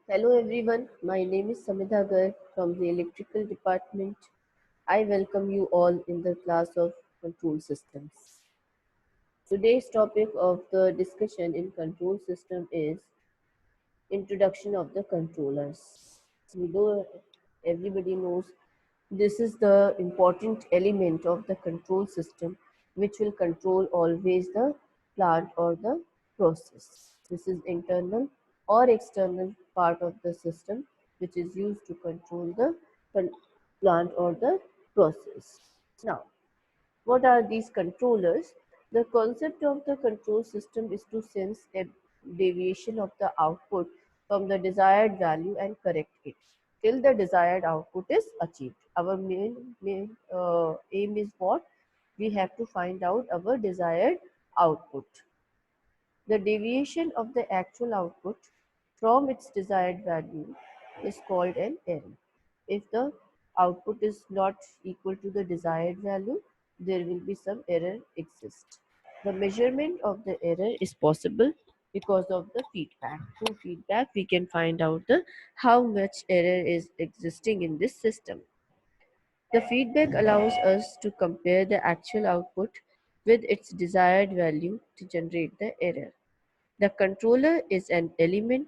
Hello everyone, my name is Samidha Garg from the Electrical Department. I welcome you all in the class of Control Systems. Today's topic of the discussion in Control System is Introduction of the Controllers. We know everybody knows this is the important element of the control system which will control always the plant or the process. This is internal or external part of the system which is used to control the plant or the process. Now, what are these controllers? The concept of the control system is to sense a deviation of the output from the desired value and correct it till the desired output is achieved. Our main aim is what? We have to find out our desired output. The deviation of the actual output from its desired value is called an error. If the output is not equal to the desired value, there will be some error exist. The measurement of the error is possible because of the feedback. Through feedback, we can find out the how much error is existing in this system. The feedback allows us to compare the actual output with its desired value to generate the error. The controller is an element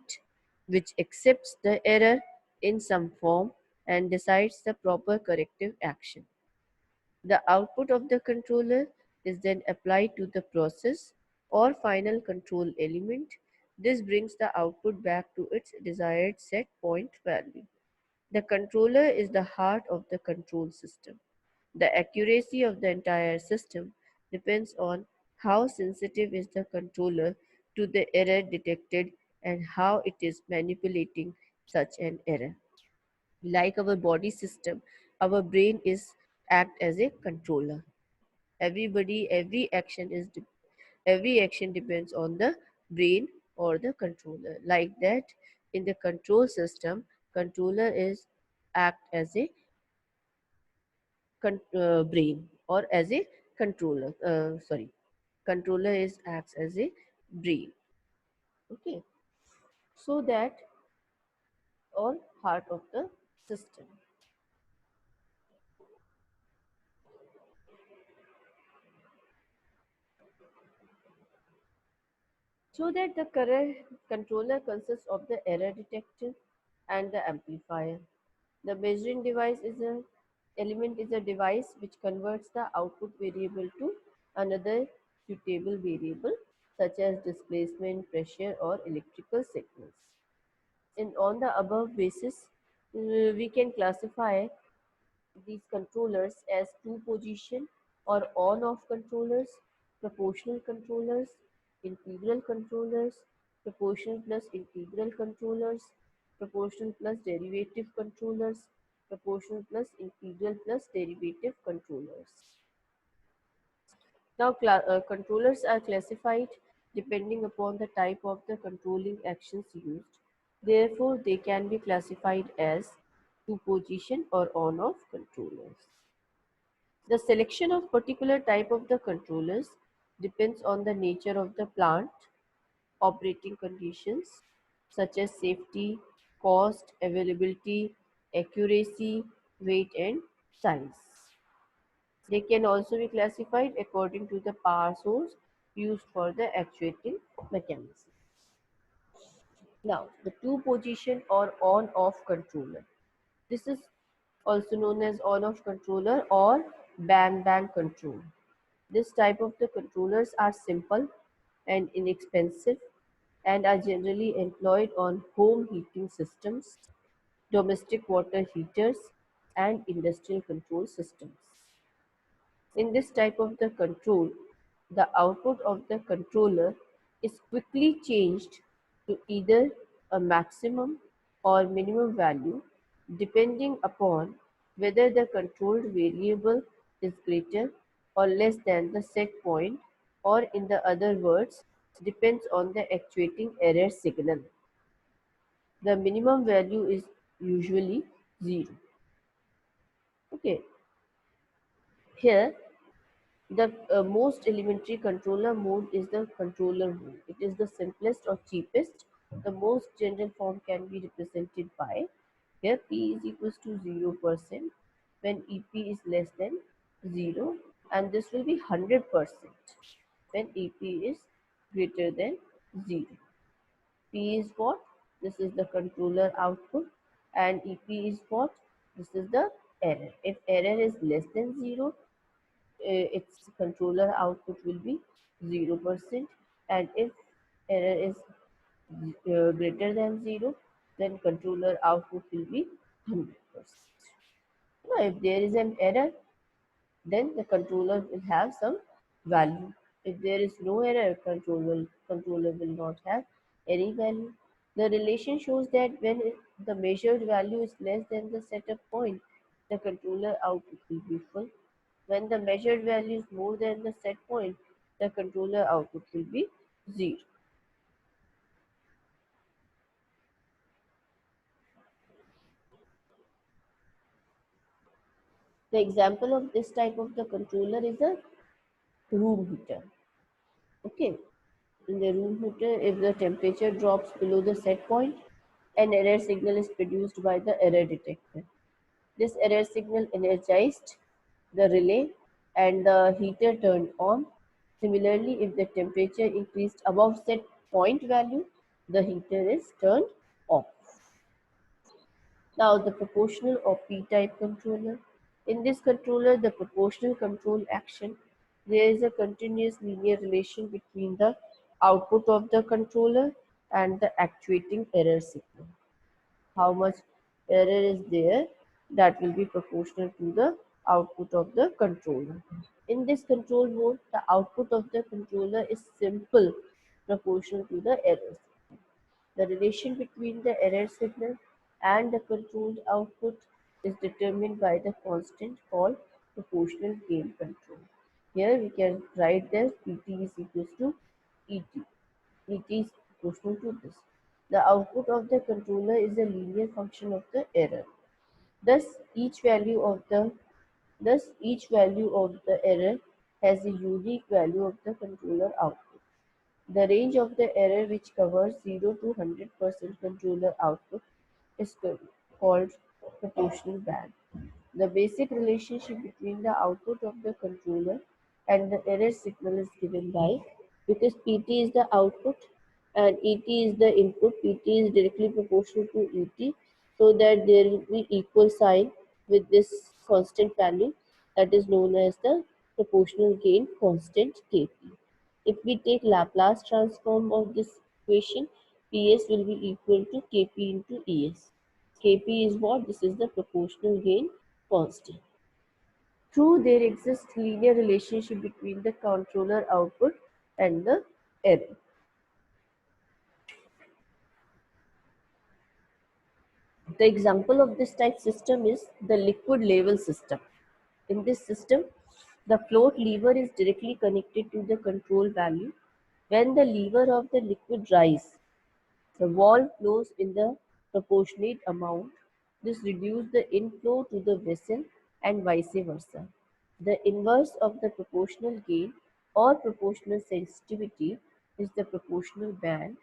which accepts the error in some form and decides the proper corrective action. The output of the controller is then applied to the process or final control element. This brings the output back to its desired set point value. The controller is the heart of the control system. The accuracy of the entire system depends on how sensitive is the controller to the error detected and how it is manipulating such an error. Like our body system, our brain is act as a controller. Every action depends on the brain or the controller. Like that, in the control system, controller is act as a brain or as a controller. Controller is acts as a brain. Okay, so that or heart of the system. So that the current controller consists of the error detector and the amplifier. The measuring device is a element is a device which converts the output variable to another suitable variable such as displacement, pressure or electrical signals. And on the above basis, we can classify these controllers as two position or on-off controllers, proportional controllers, integral controllers, proportional plus integral controllers, proportional plus derivative controllers, proportional plus integral plus derivative controllers. Now, controllers are classified depending upon the type of the controlling actions used. Therefore, they can be classified as two position or on-off controllers. The selection of particular type of the controllers depends on the nature of the plant, operating conditions such as safety, cost, availability, accuracy, weight and size. They can also be classified according to the power source used for the actuating mechanism. Now, the two position or on off controller. This is also known as on off controller or bang control. This type of the controllers are simple and inexpensive and are generally employed on home heating systems, domestic water heaters, and industrial control systems. In this type of the control, the output of the controller is quickly changed to either a maximum or minimum value depending upon whether the controlled variable is greater or less than the set point, or in the other words depends on the actuating error signal. The minimum value is usually 0. Okay, here the most elementary controller mode is the controller mode. It is the simplest or cheapest The most general form can be represented by here p is equals to 0% when EP is less than 0, and this will be 100% when EP is greater than 0. P is what? This is the controller output, and EP is what? This is the error. If error is less than 0, its controller output will be 0%, and if error is greater than 0, then controller output will be 100%. Now, if there is an error, then the controller will have some value. If there is no error, controller will not have any value. The relation shows that when the measured value is less than the setup point, the controller output will be full. When the measured value is more than the set point, the controller output will be 0. The example of this type of the controller is a room heater. Okay, in the room heater, if the temperature drops below the set point, an error signal is produced by the error detector. This error signal energized the relay and the heater turned on. Similarly, if the temperature increased above set point value, the heater is turned off. Now the proportional or P-type controller. In this controller, the proportional control action, there is a continuous linear relation between the output of the controller and the actuating error signal. How much error is there, that will be proportional to the output of the controller. In this control mode, the output of the controller is simple proportional to the error. The relation between the error signal and the controlled output is determined by the constant called proportional gain control. Here we can write this Pt is equals to Et. Et is proportional to this. The output of the controller is a linear function of the error. Thus, each value of the error has a unique value of the controller output. The range of the error, which covers 0 to 100% controller output, is called proportional band. The basic relationship between the output of the controller and the error signal is given by, because Pt is the output and Et is the input, Pt is directly proportional to Et, so that there will be equal sign with this constant value, that is known as the proportional gain constant Kp. If we take Laplace transform of this equation, Ps will be equal to Kp into Es. Kp is what? This is the proportional gain constant. True, there exists linear relationship between the controller output and the error. The example of this type system is the liquid level system. In this system, the float lever is directly connected to the control value. When the lever of the liquid rises, the valve flows in the proportionate amount. This reduces the inflow to the vessel and vice versa. The inverse of the proportional gain or proportional sensitivity is the proportional band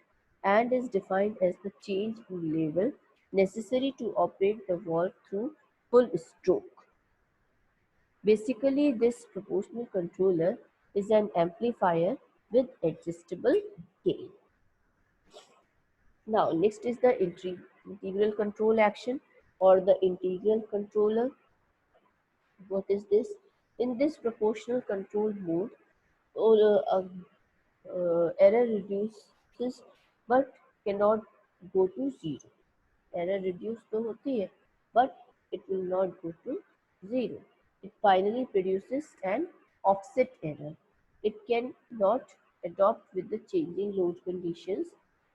and is defined as the change in level necessary to operate the valve through full stroke. Basically, this proportional controller is an amplifier with adjustable gain. Now, next is the integral control action or the integral controller. What is this? In this proportional control mode, or error reduces but cannot go to zero. Error reduce तो होती है, but it will not go to zero. It finally produces an offset error. It cannot adopt with the changing load conditions.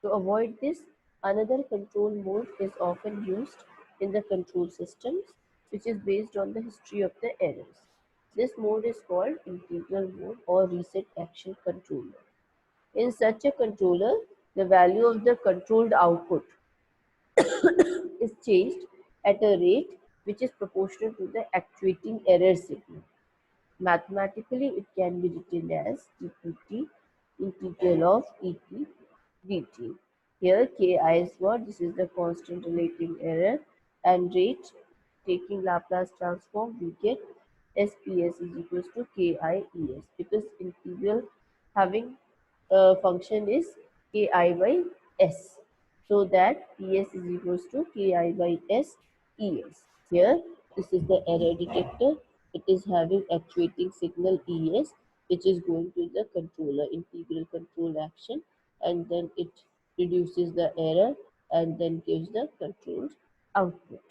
To avoid this, another control mode is often used in the control systems, which is based on the history of the errors. This mode is called integral mode or reset action controller. In such a controller, the value of the controlled output is changed at a rate which is proportional to the actuating error signal. Mathematically, it can be written as dpt integral of et dt. Here ki is what? This is the constant relating error and rate. Taking Laplace transform, we get SPS is equals to KIES because integral having function is ki by s. So that PS is equals to ki by s es. Here, this is the error detector. It is having actuating signal es, which is going to the controller, integral control action, and then it reduces the error and then gives the controlled output.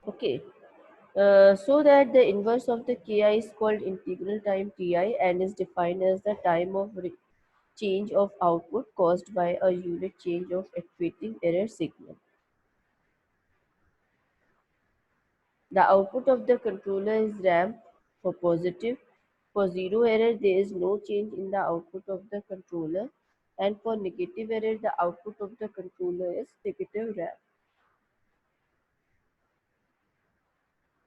Okay. So that the inverse of the ki is called integral time ti and is defined as the time of change of output caused by a unit change of actuating error signal. The output of the controller is ramp for positive. For zero error, there is no change in the output of the controller, and for negative error, the output of the controller is negative ramp.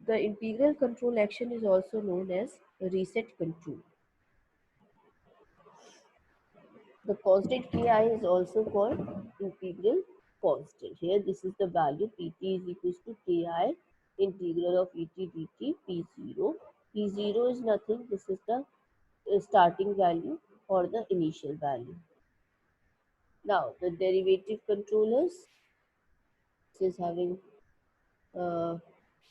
The integral control action is also known as reset control. The constant Ki is also called integral constant. Here, this is the value Pt is equals to Ki integral of Et dt P0. P0 is nothing. This is the starting value or the initial value. Now, the derivative controllers, this is having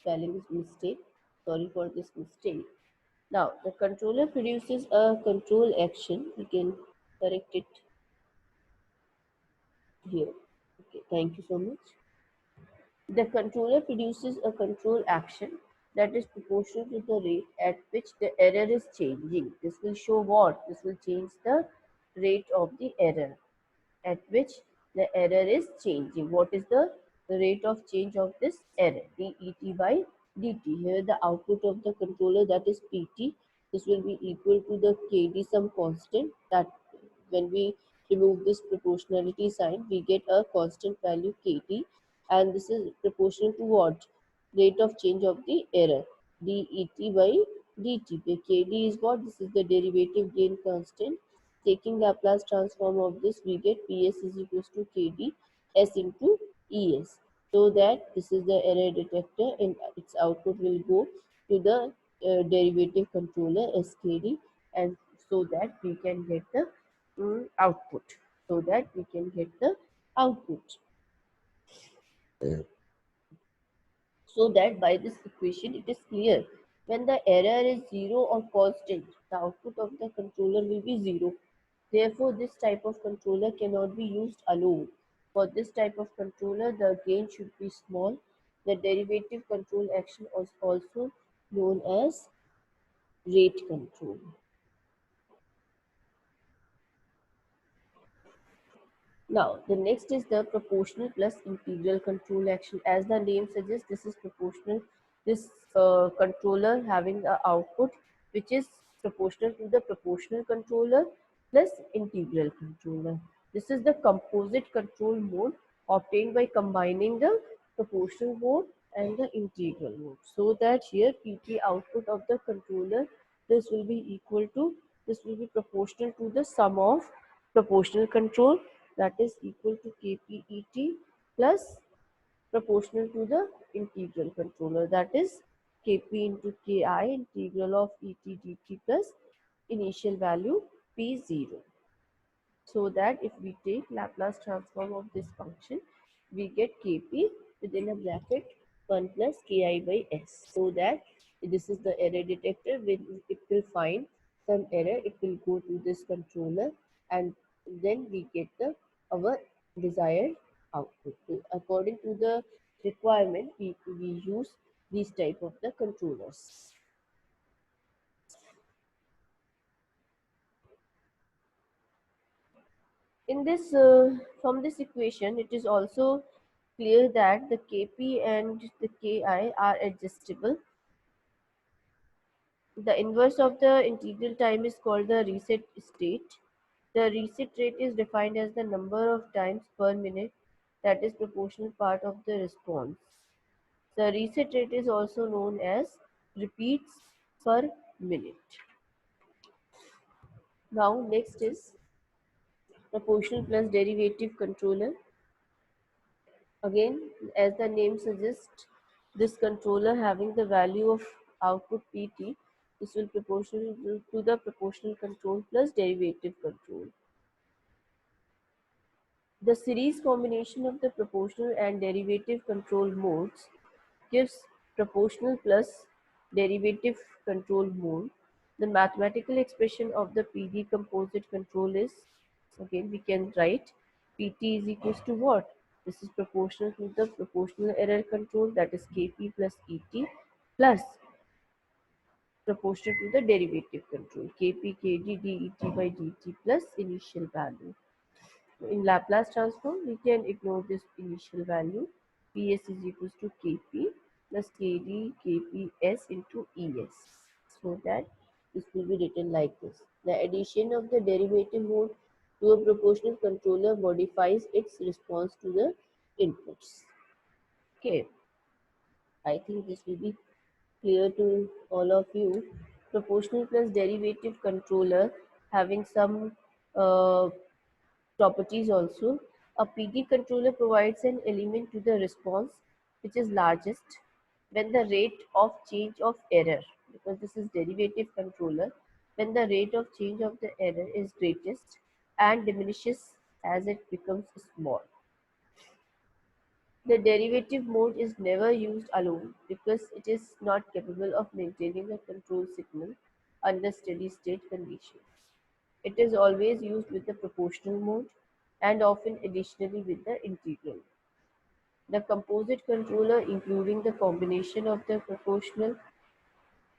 spelling mistake. Sorry for this mistake. Now, the controller produces a control action. We can correct it here. Okay, thank you so much. The controller produces a control action that is proportional to the rate at which the error is changing. This will show what? This will change the rate of the error at which the error is changing. What is the rate of change of this error? Det by dt. Here the output of the controller, that is Pt. This will be equal to the Kd some constant, that when we remove this proportionality sign, we get a constant value Kd, and this is proportional to what? Rate of change of the error, det by dt. Where Kd is what? This is the derivative gain constant. Taking Laplace transform of this, we get Ps is equals to Kd s into Es. So that this is the error detector and its output will go to the derivative controller skd, and so that we can get the output. So that we can get the output. So that by this equation it is clear, when the error is zero or constant, the output of the controller will be zero. Therefore, this type of controller cannot be used alone. For this type of controller, the gain should be small. The derivative control action is also known as rate control. Now, the next is the proportional plus integral control action. As the name suggests, this is proportional. This controller having the output which is proportional to the proportional controller plus integral controller. This is the composite control mode obtained by combining the proportional mode and the integral mode. So that here PT output of the controller, this will be equal to, this will be proportional to the sum of proportional control, that is equal to kpet plus proportional to the integral controller, that is kp into ki integral of et dt plus initial value p0. So that if we take Laplace transform of this function, we get kp within a bracket 1 plus ki by s. So that this is the error detector. When it will find some error, it will go to this controller, and then we get the our desired output. So according to the requirement, we use these type of the controllers. In this, from this equation, it is also clear that the Kp and the Ki are adjustable. The inverse of the integral time is called the reset state. The reset rate is defined as the number of times per minute that is proportional part of the response. The reset rate is also known as repeats per minute. Now next is proportional plus derivative controller. Again, as the name suggests, this controller having the value of output Pt, this will proportional to the proportional control plus derivative control. The series combination of the proportional and derivative control modes gives proportional plus derivative control mode. The mathematical expression of the PD composite control is, again we can write PT is equals to what? This is proportional to the proportional error control, that is Kp plus Et, plus proportional to the derivative control Kp Kd det by dt plus initial value. In Laplace transform, we can ignore this initial value. Ps is equals to Kp plus Kd Kps into Es. So that this will be written like this. The addition of the derivative mode to a proportional controller modifies its response to the inputs. Okay, I think this will be clear to all of you. Proportional plus derivative controller having some properties also. A PD controller provides an element to the response which is largest when the rate of change of error, because this is derivative controller, when the rate of change of the error is greatest and diminishes as it becomes small. The derivative mode is never used alone because it is not capable of maintaining a control signal under steady state conditions. It is always used with the proportional mode and often additionally with the integral. The composite controller, including the combination of the proportional,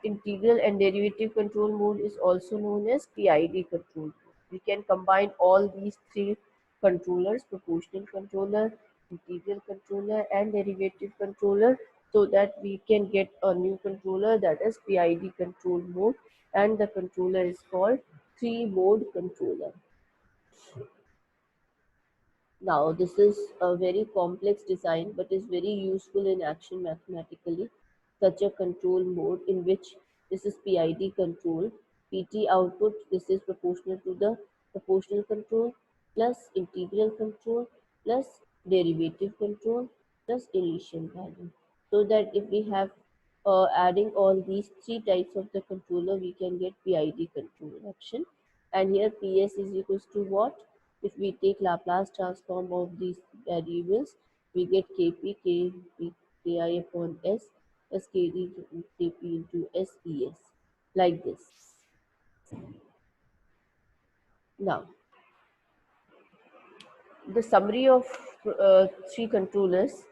integral and derivative control mode, is also known as PID control mode. We can combine all these three controllers, proportional controller, integral controller and derivative controller, so that we can get a new controller, that is PID control mode, and the controller is called three mode controller. Now, this is a very complex design but is very useful in action mathematically. Such a control mode in which this is PID control, PT output, this is proportional to the proportional control plus integral control plus derivative control plus initial value. So that if we have adding all these three types of the controller, we can get PID control action. And here PS is equals to what? If we take Laplace transform of these variables, we get Kp Ki upon S plus Kd Kp into SES, like this. Now, the summary of three controllers: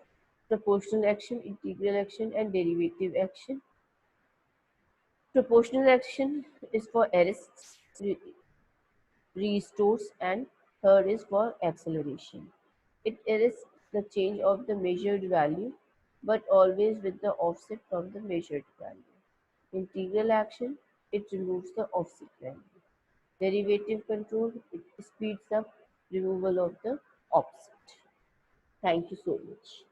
proportional action, integral action, and derivative action. Proportional action is for arrests, restores, and third is for acceleration. It arrests the change of the measured value, but always with the offset from the measured value. Integral action, it removes the offset value. Derivative control, it speeds up removal of the offset. Thank you so much.